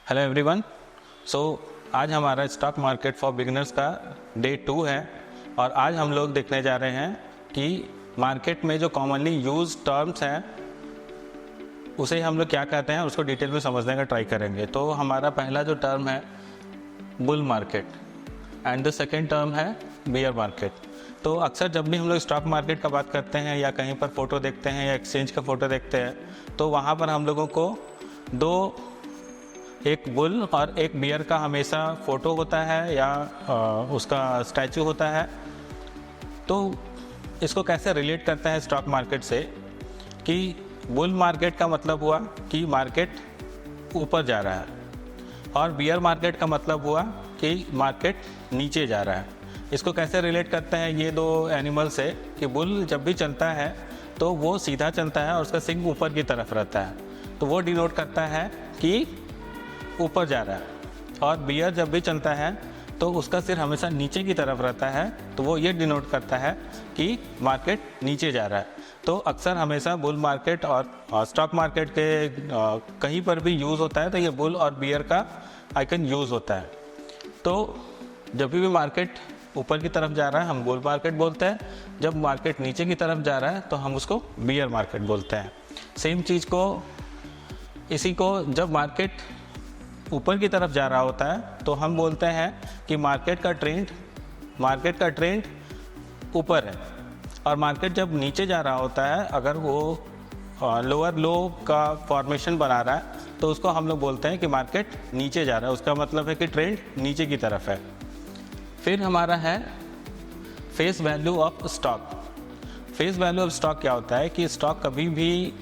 Hello everyone. सो आज हमारा stock market for beginners का डे 2 है और आज हम लोग देखने जा रहे हैं कि मार्केट में जो कॉमनली यूज टर्म्स हैं उसे हम लोग क्या कहते हैं, उसको डिटेल में समझने का ट्राई करेंगे। तो हमारा पहला जो टर्म है bull market and the second term है बियर मार्केट। तो अक्सर जब भी हम लोग स्टॉक मार्केट का बात करते हैं या कहीं पर फ़ोटो देखते हैं या एक्सचेंज का फ़ोटो देखते हैं तो वहाँ पर हम लोगों को एक बुल और एक बियर का हमेशा फ़ोटो होता है या उसका स्टैचू होता है। तो इसको कैसे रिलेट करते हैं स्टॉक मार्केट से कि बुल मार्केट का मतलब हुआ कि मार्केट ऊपर जा रहा है और बियर मार्केट का मतलब हुआ कि मार्केट नीचे जा रहा है। इसको कैसे रिलेट करते हैं ये दो एनिमल से कि बुल जब भी चलता है तो वो सीधा चलता है और उसका सिंग ऊपर की तरफ रहता है, तो वो डिनोट करता है कि ऊपर जा रहा है। और बियर जब भी चलता है तो उसका सिर हमेशा नीचे की तरफ रहता है, तो वो ये डिनोट करता है कि मार्केट नीचे जा रहा है। तो अक्सर हमेशा बुल मार्केट और स्टॉक मार्केट के कहीं पर भी यूज़ होता है तो ये बुल और बियर का आइकन यूज़ होता है। तो जब भी मार्केट ऊपर की तरफ जा रहा है हम बुल मार्केट बोलते हैं, जब मार्केट नीचे की तरफ जा रहा है तो हम उसको बियर मार्केट बोलते हैं। सेम चीज़ को इसी को जब मार्केट ऊपर की तरफ जा रहा होता है तो हम बोलते हैं कि मार्केट का ट्रेंड ऊपर है। और मार्केट जब नीचे जा रहा होता है, अगर वो लोअर लो का फॉर्मेशन बना रहा है तो उसको हम लोग बोलते हैं कि मार्केट नीचे जा रहा है, उसका मतलब है कि ट्रेंड नीचे की तरफ है। फिर हमारा है face value of stock. Face value of stock क्या होता है कि स्टॉक कभी भी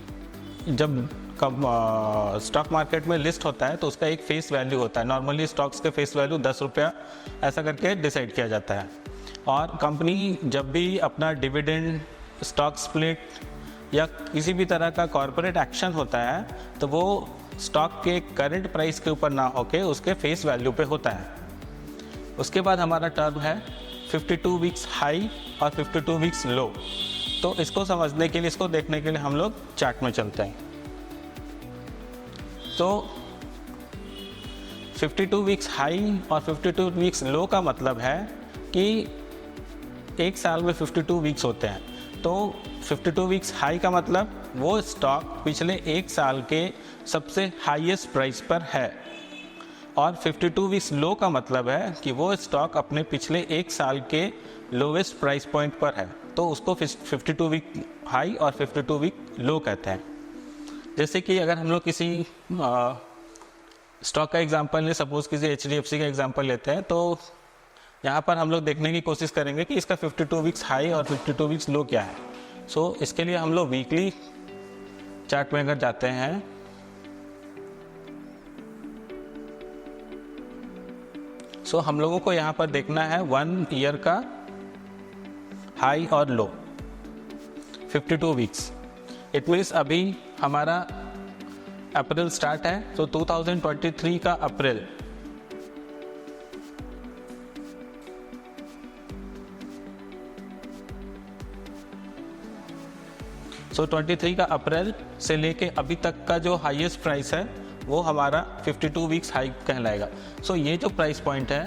जब स्टॉक मार्केट में लिस्ट होता है तो उसका एक फेस वैल्यू होता है। नॉर्मली स्टॉक्स के फेस वैल्यू 10 रुपया ऐसा करके डिसाइड किया जाता है। और कंपनी जब भी अपना डिविडेंड, स्टॉक स्प्लिट या किसी भी तरह का कॉरपोरेट एक्शन होता है तो वो स्टॉक के करंट प्राइस के ऊपर ना होके उसके फेस वैल्यू पे होता है। उसके बाद हमारा टर्म है 52 वीक्स हाई और 52 वीक्स लो। तो इसको समझने के लिए, इसको देखने के लिए हम लोग चार्ट में चलते हैं। तो 52 वीक्स हाई और 52 वीक्स लो का मतलब है कि एक साल में 52 वीक्स होते हैं। तो 52 वीक्स हाई का मतलब वो स्टॉक पिछले एक साल के सबसे हाईएस्ट प्राइस पर है और 52 वीक्स लो का मतलब है कि वो स्टॉक अपने पिछले एक साल के लोवेस्ट प्राइस पॉइंट पर है। तो उसको 52 वीक हाई और 52 वीक लो कहते हैं। जैसे कि अगर हम लोग किसी स्टॉक का एग्जांपल लें, सपोज किसी HDFC का एग्जांपल लेते हैं, तो यहाँ पर हम लोग देखने की कोशिश करेंगे कि इसका 52 वीक्स हाई और 52 वीक्स लो क्या है। सो इसके लिए हम लोग वीकली चार्ट में अगर जाते हैं सो हम लोगों को यहाँ पर देखना है 1 ईयर का हाई और लो 52 वीक्स। इट मीन्स अभी हमारा अप्रैल स्टार्ट है, तो 2023 का अप्रैल सो 23 का अप्रैल से लेके अभी तक का जो हाईएस्ट प्राइस है वो हमारा 52 वीक्स हाई कहलाएगा। सो ये जो प्राइस पॉइंट है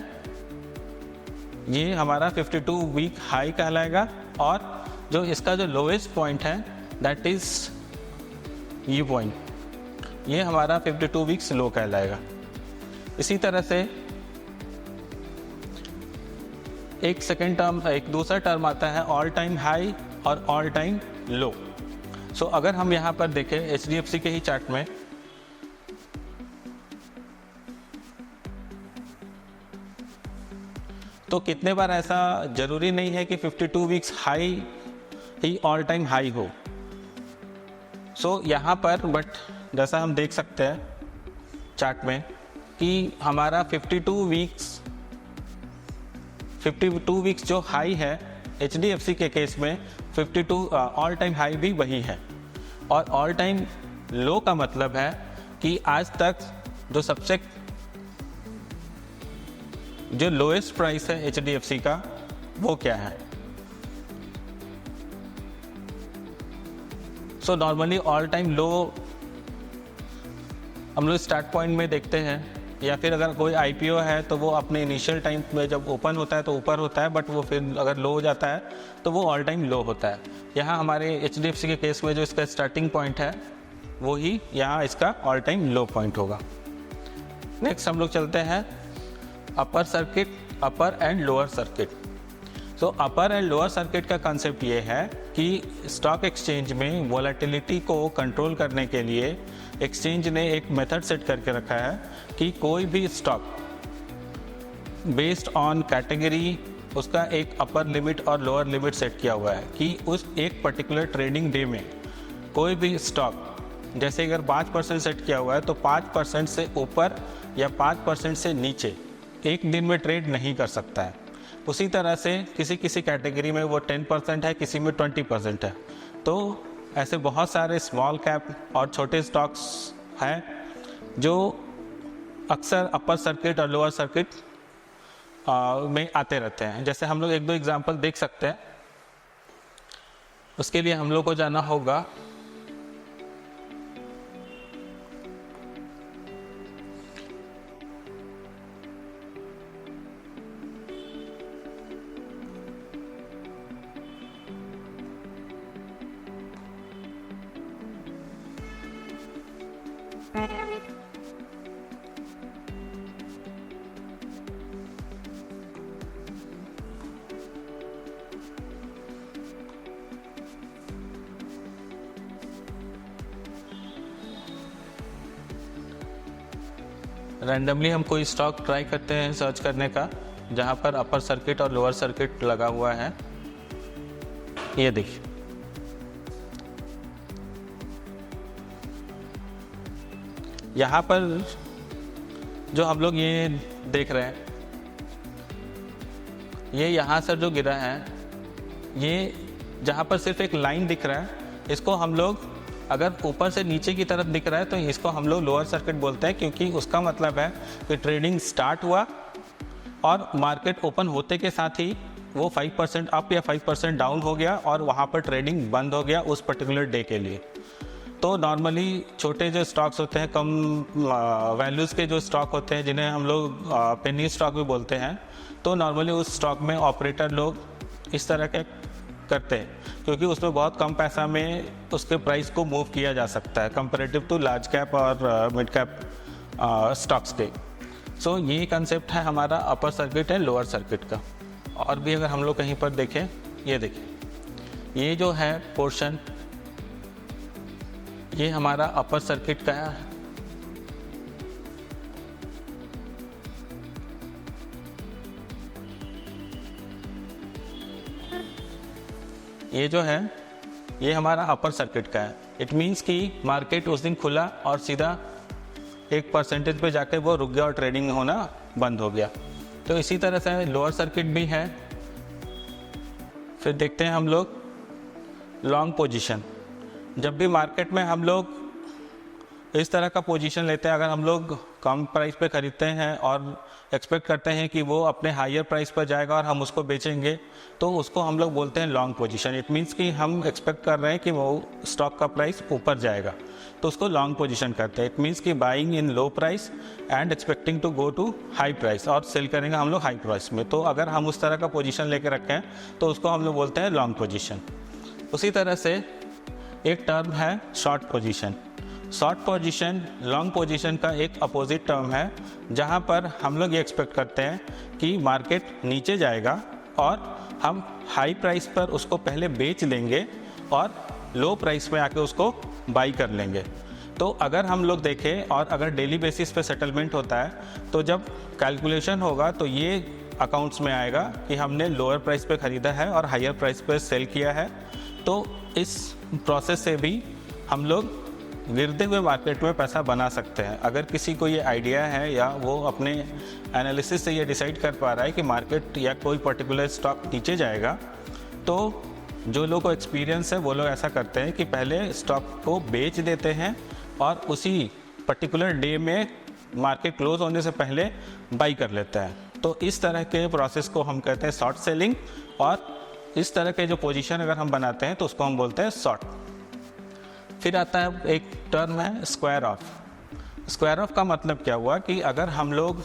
ये हमारा 52 वीक हाई कहलाएगा और जो इसका जो लोएस्ट पॉइंट है दैट इज ये पॉइंट, ये हमारा 52 वीक्स लो कहलाएगा। इसी तरह से एक दूसरा टर्म आता है ऑल टाइम हाई और ऑल टाइम लो। सो अगर हम यहाँ पर देखें HDFC के ही चार्ट में तो कितने बार ऐसा जरूरी नहीं है कि 52 वीक्स हाई ही ऑल टाइम हाई हो। सो यहाँ पर बट जैसा हम देख सकते हैं चार्ट में कि हमारा 52 वीक्स जो हाई है HDFC के केस में 52 ऑल टाइम हाई भी वही है। और ऑल टाइम लो का मतलब है कि आज तक जो लोएस्ट प्राइस है HDFC का वो क्या है। नॉर्मली ऑल टाइम लो हम लोग स्टार्ट पॉइंट में देखते हैं या फिर अगर कोई IPO है तो वो अपने इनिशियल टाइम में जब ओपन होता है तो ऊपर होता है, बट वो फिर अगर लो हो जाता है तो वो ऑल टाइम लो होता है। यहाँ हमारे HDFC के केस में जो इसका स्टार्टिंग पॉइंट है वो ही यहाँ इसका ऑल टाइम लो पॉइंट होगा। नेक्स्ट हम लोग चलते हैं upper circuit, upper and lower circuit. So upper and lower circuit का कंसेप्ट ये है कि स्टॉक एक्सचेंज में वोलेटिलिटी को कंट्रोल करने के लिए एक्सचेंज ने एक मेथड सेट करके रखा है कि कोई भी स्टॉक बेस्ड ऑन कैटेगरी उसका एक अपर लिमिट और लोअर लिमिट सेट किया हुआ है कि उस एक पर्टिकुलर ट्रेडिंग डे में कोई भी स्टॉक, जैसे अगर 5% सेट किया हुआ है तो 5% से ऊपर या 5% से नीचे एक दिन में ट्रेड नहीं कर सकता है। उसी तरह से किसी किसी कैटेगरी में वो 10% है, किसी में 20% है। तो ऐसे बहुत सारे स्मॉल कैप और छोटे स्टॉक्स हैं जो अक्सर अपर सर्किट और लोअर सर्किट में आते रहते हैं। जैसे हम लोग एक दो एग्जांपल देख सकते हैं। उसके लिए हम लोग को जाना होगा रैंडमली हम कोई स्टॉक ट्राई करते हैं सर्च करने का जहां पर अपर सर्किट और लोअर सर्किट लगा हुआ है। ये देखिए, यहाँ पर जो हम लोग ये देख रहे हैं, ये यहाँ से जो गिरा है, ये जहाँ पर सिर्फ एक लाइन दिख रहा है, इसको हम लोग अगर ऊपर से नीचे की तरफ दिख रहा है तो इसको हम लोग लोअर सर्किट बोलते हैं, क्योंकि उसका मतलब है कि ट्रेडिंग स्टार्ट हुआ और मार्केट ओपन होते के साथ ही वो 5% अप या 5% डाउन हो गया और वहाँ पर ट्रेडिंग बंद हो गया उस पर्टिकुलर डे के लिए। तो नॉर्मली छोटे जो स्टॉक्स होते हैं, कम वैल्यूज़ के जो स्टॉक होते हैं, जिन्हें हम लोग पेनी स्टॉक भी बोलते हैं, तो नॉर्मली उस स्टॉक में ऑपरेटर लोग इस तरह के करते हैं, क्योंकि उसमें बहुत कम पैसा में उसके प्राइस को मूव किया जा सकता है कंपैरेटिव टू लार्ज कैप और मिड कैप स्टॉक्स के। सो ये कंसेप्ट है हमारा upper circuit and lower circuit का। और भी अगर हम लोग कहीं पर देखें, ये देखिए, ये जो है पोर्शन, ये हमारा अपर सर्किट का है। ये जो है ये हमारा अपर सर्किट का है। इट मीन्स कि मार्केट उस दिन खुला और सीधा 1% पे जाके वो रुक गया और ट्रेडिंग होना बंद हो गया। तो इसी तरह से लोअर सर्किट भी है। फिर देखते हैं हम लोग लॉन्ग पोजीशन। जब भी मार्केट में हम लोग इस तरह का पोजीशन लेते हैं, अगर हम लोग कम प्राइस पे खरीदते हैं और एक्सपेक्ट करते हैं कि वो अपने हायर प्राइस पर जाएगा और हम उसको बेचेंगे, तो उसको हम लोग बोलते हैं लॉन्ग पोजीशन। इट मीन्स कि हम एक्सपेक्ट कर रहे हैं कि वो स्टॉक का प्राइस ऊपर जाएगा, तो उसको लॉन्ग पोजीशन करते हैं। इट मीन्स कि buying in low price and expecting to go to high price, और सेल करेंगे हम लोग हाई प्राइस में। तो अगर हम उस तरह का पोजीशन लेके रखें तो उसको हम लोग बोलते हैं लॉन्ग पोजीशन। उसी तरह से एक टर्म है short position. Short position long position का एक अपोजिट टर्म है, जहां पर हम लोग ये एक्सपेक्ट करते हैं कि मार्केट नीचे जाएगा और हम हाई प्राइस पर उसको पहले बेच देंगे और लो प्राइस में आके उसको बाई कर लेंगे। तो अगर हम लोग देखें और अगर डेली बेसिस पे सेटलमेंट होता है, तो जब कैलकुलेशन होगा तो ये अकाउंट्स में आएगा कि हमने लोअर प्राइस पे ख़रीदा है और हायर प्राइस पे सेल किया है। तो इस प्रोसेस से भी हम लोग गिरते हुए मार्केट में पैसा बना सकते हैं। अगर किसी को ये आइडिया है या वो अपने एनालिसिस से ये डिसाइड कर पा रहा है कि मार्केट या कोई पर्टिकुलर स्टॉक नीचे जाएगा, तो जो लोगों को एक्सपीरियंस है वो लोग ऐसा करते हैं कि पहले स्टॉक को बेच देते हैं और उसी पर्टिकुलर डे में मार्केट क्लोज होने से पहले बाई कर लेते हैं। तो इस तरह के प्रोसेस को हम कहते हैं शॉर्ट सेलिंग, और इस तरह के जो पोजीशन अगर हम बनाते हैं तो उसको हम बोलते हैं शॉर्ट। फिर आता है एक टर्म है स्क्वायर ऑफ। स्क्वायर ऑफ का मतलब क्या हुआ कि अगर हम लोग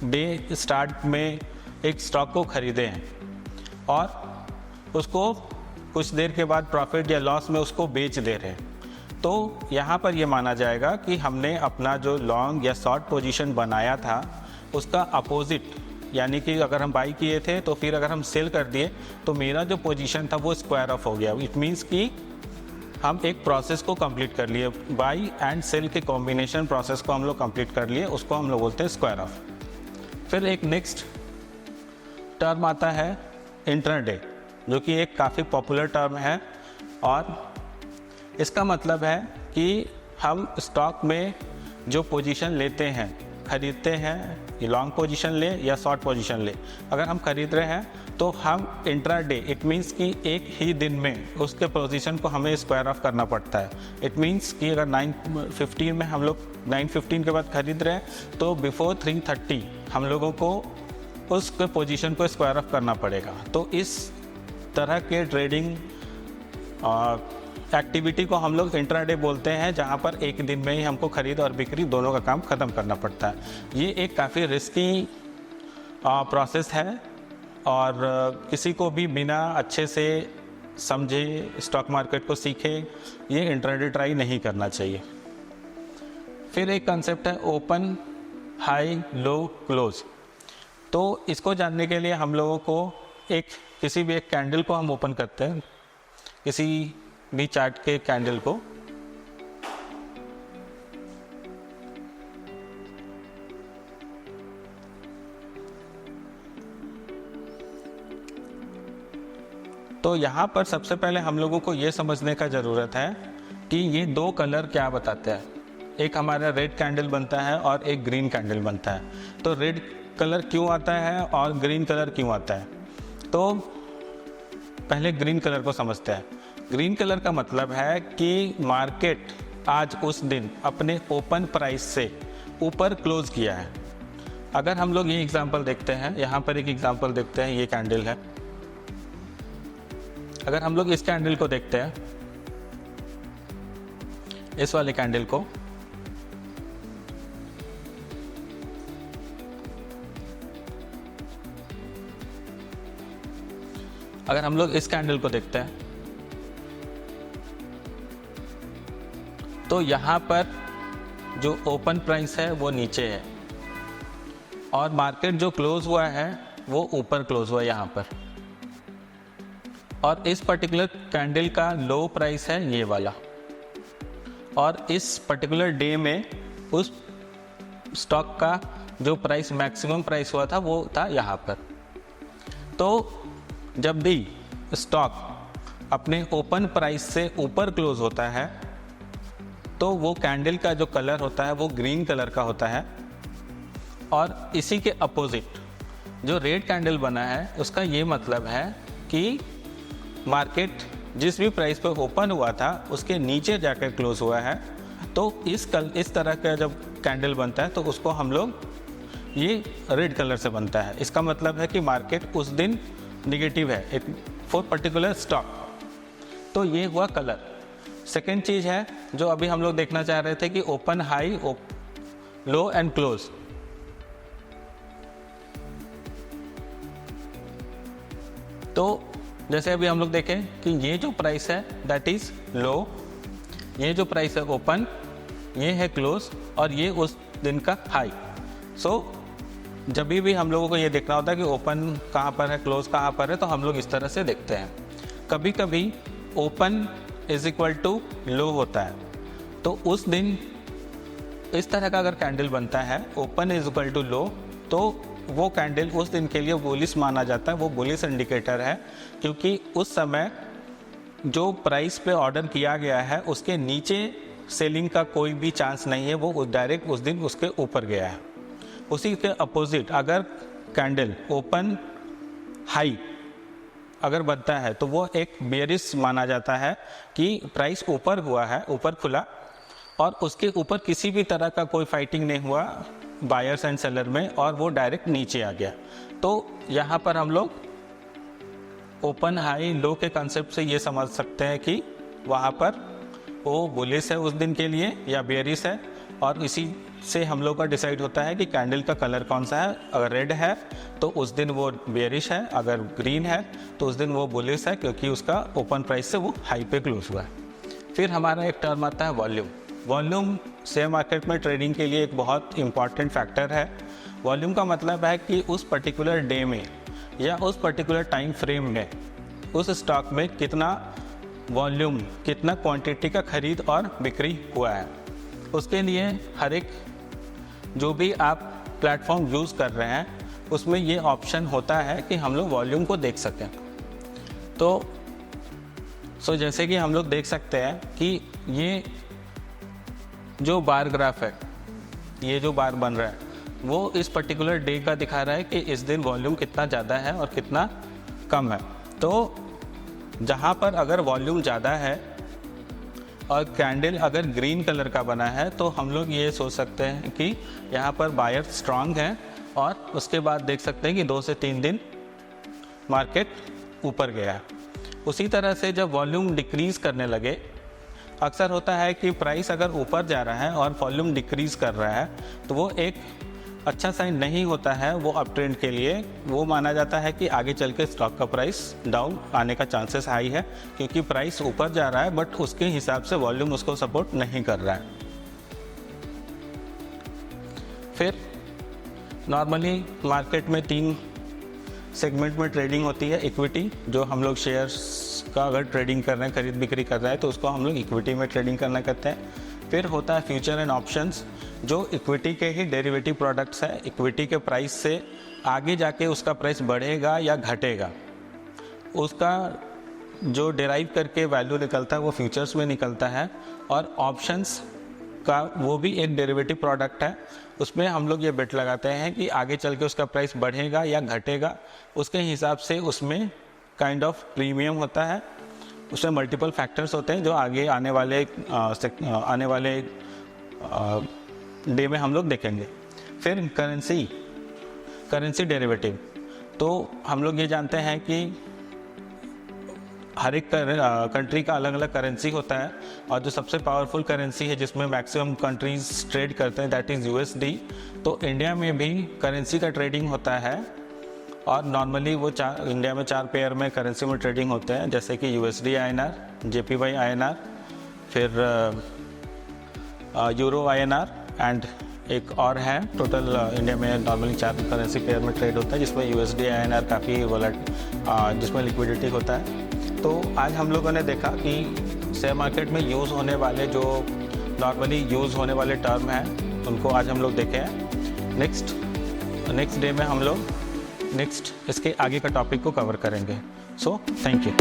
डे स्टार्ट में एक स्टॉक को खरीदे हैं और उसको कुछ देर के बाद प्रॉफिट या लॉस में उसको बेच दे रहे हैं, तो यहाँ पर ये माना जाएगा कि हमने अपना जो लॉन्ग या शॉर्ट पोजीशन बनाया था उसका अपोजिट, यानी कि अगर हम बाई किए थे तो फिर अगर हम सेल कर दिए तो मेरा जो पोजीशन था वो स्क्वायर ऑफ हो गया। इट मीन्स कि हम एक प्रोसेस को कंप्लीट कर लिए, बाई एंड सेल के कॉम्बिनेशन प्रोसेस को हम लोग कंप्लीट कर लिए, उसको हम लोग बोलते हैं स्क्वायर ऑफ। फिर एक नेक्स्ट टर्म आता है इंट्राडे, जो कि एक काफ़ी पॉपुलर टर्म है और इसका मतलब है कि हम स्टॉक में जो पोजीशन लेते हैं, खरीदते हैं, लॉन्ग पोजीशन ले या शॉर्ट पोजीशन ले, अगर हम खरीद रहे हैं तो हम इंट्राडे, इट मीन्स कि एक ही दिन में उसके पोजीशन को हमें स्क्वायर ऑफ करना पड़ता है। इट मीन्स कि अगर 9:15 में हम लोग 9:15 के बाद खरीद रहे हैं तो बिफोर 3:30 हम लोगों को उसके पोजीशन को स्क्वायर ऑफ करना पड़ेगा। तो इस तरह के ट्रेडिंग एक्टिविटी को हम लोग इंट्राडे बोलते हैं, जहां पर एक दिन में ही हमको खरीद और बिक्री दोनों का काम ख़त्म करना पड़ता है। ये एक काफ़ी रिस्की प्रोसेस है और किसी को भी बिना अच्छे से समझे स्टॉक मार्केट को सीखे ये इंट्राडे ट्राई नहीं करना चाहिए। फिर एक कंसेप्ट है ओपन, हाई, लो, क्लोज। तो इसको जानने के लिए हम लोगों को किसी भी एक कैंडल को हम ओपन करते हैं, किसी भी चार्ट के कैंडल को, तो यहाँ पर सबसे पहले हम लोगों को ये समझने का ज़रूरत है कि ये दो कलर क्या बताते हैं। एक हमारा रेड कैंडल बनता है और एक ग्रीन कैंडल बनता है। तो रेड कलर क्यों आता है और ग्रीन कलर क्यों आता है, तो पहले ग्रीन कलर को समझते हैं। ग्रीन कलर का मतलब है कि मार्केट आज उस दिन अपने ओपन प्राइस से ऊपर क्लोज किया है। अगर हम लोग ये एग्जांपल देखते हैं, यहाँ पर एक एग्जांपल देखते हैं, ये कैंडल है। अगर हम लोग इस कैंडल को देखते हैं, इस वाले कैंडल को, अगर हम लोग इस कैंडल को देखते हैं तो यहाँ पर जो ओपन प्राइस है वो नीचे है और मार्केट जो क्लोज हुआ है वो ऊपर क्लोज हुआ है यहाँ पर। और इस पर्टिकुलर कैंडल का लो प्राइस है ये वाला, और इस पर्टिकुलर डे में उस स्टॉक का जो प्राइस मैक्सिमम प्राइस हुआ था वो था यहाँ पर। तो जब भी स्टॉक अपने ओपन प्राइस से ऊपर क्लोज होता है तो वो कैंडल का जो कलर होता है वो ग्रीन कलर का होता है, और इसी के अपोजिट जो रेड कैंडल बना है उसका ये मतलब है कि मार्केट जिस भी प्राइस पर ओपन हुआ था उसके नीचे जाकर क्लोज हुआ है। तो इस तरह का जब कैंडल बनता है तो उसको हम लोग ये रेड कलर से बनता है। इसका मतलब है कि मार्केट उस दिन निगेटिव है फॉर पर्टिकुलर स्टॉक। तो ये हुआ कलर। सेकेंड चीज़ है जो अभी हम लोग देखना चाह रहे थे कि open, high, low and close. तो जैसे अभी हम लोग देखें कि ये जो प्राइस है दैट इज़ लो, ये जो प्राइस है ओपन, ये है क्लोज, और ये उस दिन का हाई। सो जब भी हम लोगों को ये देखना होता है कि ओपन कहाँ पर है, क्लोज कहाँ पर है, तो हम लोग इस तरह से देखते हैं। कभी कभी open is equal to low होता है, तो उस दिन इस तरह का अगर कैंडल बनता है open is equal to low, तो वो कैंडल उस दिन के लिए बुलिश माना जाता है, वो बुलिश इंडिकेटर है, क्योंकि उस समय जो प्राइस पे ऑर्डर किया गया है उसके नीचे सेलिंग का कोई भी चांस नहीं है, वो डायरेक्ट उस दिन उसके ऊपर गया है। उसी के अपोजिट अगर कैंडल ओपन हाई अगर बनता है तो वो एक बेयरिश माना जाता है कि प्राइस ऊपर हुआ है, ऊपर खुला, और उसके ऊपर किसी भी तरह का कोई फाइटिंग नहीं हुआ बायर्स एंड सेलर में, और वो डायरेक्ट नीचे आ गया। तो यहाँ पर हम लोग ओपन, हाई, लो के कंसेप्ट से ये समझ सकते हैं कि वहाँ पर वो बुलिश है उस दिन के लिए या बेयरिश है, और इसी से हम लोग का डिसाइड होता है कि कैंडल का कलर कौन सा है। अगर रेड है तो उस दिन वो बेयरिश है, अगर ग्रीन है तो उस दिन वो बुलिश है, क्योंकि उसका ओपन प्राइस से वो हाई पे क्लोज हुआ है। फिर हमारा एक टर्म आता है वॉल्यूम। वॉल्यूम शेयर मार्केट में ट्रेडिंग के लिए एक बहुत इंपॉर्टेंट फैक्टर है। वॉल्यूम का मतलब है कि उस पर्टिकुलर डे में या उस पर्टिकुलर टाइम फ्रेम में उस स्टॉक में कितना वॉल्यूम, कितना क्वांटिटी का खरीद और बिक्री हुआ है। उसके लिए हर एक जो भी आप प्लेटफॉर्म यूज़ कर रहे हैं उसमें ये ऑप्शन होता है कि हम लोग वॉल्यूम को देख सकें। तो जैसे कि हम लोग देख सकते हैं कि ये जो बार ग्राफ है, ये जो बार बन रहा है वो इस पर्टिकुलर डे का दिखा रहा है कि इस दिन वॉल्यूम कितना ज़्यादा है और कितना कम है। तो जहाँ पर अगर वॉल्यूम ज़्यादा है और कैंडल अगर ग्रीन कलर का बना है तो हम लोग ये सोच सकते हैं कि यहाँ पर बायर स्ट्रांग है, और उसके बाद देख सकते हैं कि 2 से 3 दिन मार्केट ऊपर गया है। उसी तरह से जब वॉल्यूम डिक्रीज़ करने लगे, अक्सर होता है कि प्राइस अगर ऊपर जा रहा है और वॉल्यूम डिक्रीज़ कर रहा है तो वो एक अच्छा साइन नहीं होता है वो अप ट्रेंड के लिए। वो माना जाता है कि आगे चल के स्टॉक का प्राइस डाउन आने का चांसेस हाई है, क्योंकि प्राइस ऊपर जा रहा है बट उसके हिसाब से वॉल्यूम उसको सपोर्ट नहीं कर रहा है। फिर नॉर्मली मार्केट में 3 सेगमेंट में ट्रेडिंग होती है। इक्विटी, जो हम लोग शेयर्स का अगर ट्रेडिंग कर रहे हैं, खरीद बिक्री कर रहे हैं तो उसको हम लोग इक्विटी में ट्रेडिंग करना करते हैं। फिर होता है फ्यूचर एंड ऑप्शंस, जो इक्विटी के ही डेरिवेटिव प्रोडक्ट्स हैं। इक्विटी के प्राइस से आगे जाके उसका प्राइस बढ़ेगा या घटेगा, उसका जो डेराइव करके वैल्यू निकलता है वो फ्यूचर्स में निकलता है। और ऑप्शंस का वो भी एक डेरिवेटिव प्रोडक्ट है, उसमें हम लोग ये बेट लगाते हैं कि आगे चल के उसका प्राइस बढ़ेगा या घटेगा। उसके हिसाब से उसमें काइंड ऑफ प्रीमियम होता है, उसमें मल्टीपल फैक्टर्स होते हैं जो आगे आने वाले डे में हम लोग देखेंगे। फिर करेंसी डेरिवेटिव, तो हम लोग ये जानते हैं कि हर एक कंट्री का अलग अलग करेंसी होता है, और जो सबसे पावरफुल करेंसी है जिसमें मैक्सिमम कंट्रीज ट्रेड करते हैं दैट इज़ USD। तो इंडिया में भी करेंसी का ट्रेडिंग होता है, और नॉर्मली वो इंडिया में 4 पेयर में करेंसी में ट्रेडिंग होते हैं, जैसे कि USD INR, JPY INR, फिर यूरो INR एंड एक और है। टोटल इंडिया में नॉर्मली 4 करेंसी पेयर में ट्रेड होता है, जिसमें USD INR काफ़ी जिसमें लिक्विडिटी होता है। तो आज हम लोगों ने देखा कि शेयर मार्केट में यूज़ होने वाले जो नॉर्मली यूज़ होने वाले टर्म हैं उनको आज हम लोग देखे हैं। नेक्स्ट डे में हम लोग इसके आगे का टॉपिक को कवर करेंगे। So thank you.